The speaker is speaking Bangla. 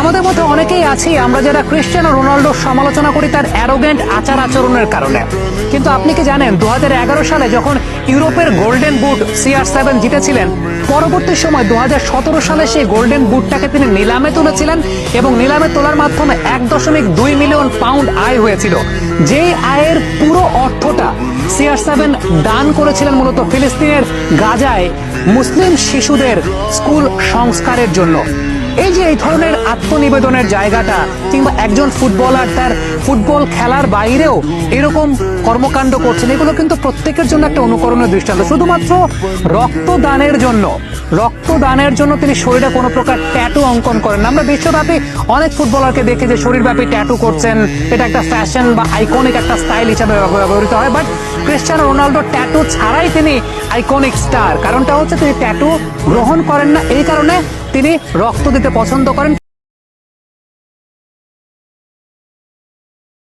আমাদের মধ্যে অনেকেই আছি আমরা যারা ক্রিশ্চিয়ানো রোনাল্ডোর সমালোচনা করি তার অ্যারোগেন্ট আচার আচরণের কারণে। কিন্তু আপনি কি জানেন 2011 সালে যখন ইউরোপের গোল্ডেন বুট CR7 জিতেছিলেন, পরবর্তী সময় 2017 সালে সেই গোল্ডেন বুটটাকে তিনি নিলামে তুলেছিলেন এবং নিলামে তোলার মাধ্যমে 1.2 মিলিয়ন পাউন্ড আয় হয়েছিল। যেই আয়ের পুরো অর্থটা CR7 দান করেছিলেন মূলত ফিলিস্তিনের গাজায় মুসলিম শিশুদের স্কুল সংস্কারের জন্য। এই যে এই ধরনের আত্মনিবেদনের জায়গাটা, কিংবা একজন ফুটবলার তার ফুটবল খেলার বাইরেও এরকম কর্মকাণ্ড করছেন, এগুলো কিন্তু প্রত্যেকের জন্য একটা অনুকরণীয় দৃষ্টান্ত। শুধুমাত্র রক্তদানের জন্য তিনি শরীরে কোনো প্রকার ট্যাটু অঙ্কন করেন না। আমরা বিশ্বব্যাপী অনেক ফুটবলারকে দেখি যে শরীরব্যাপী ট্যাটু করছেন, এটা একটা ফ্যাশন বা আইকনিক একটা স্টাইল হিসেবে ব্যবহৃত হয়। বাট ক্রিশ্চিয়ানো রোনাল্ডো ট্যাটু ছাড়াই তিনি আইকনিক স্টার। কারণটা হচ্ছে তিনি ট্যাটু গ্রহণ করেন না, এই কারণে তিনি রক্ত দিতে পছন্দ করেন।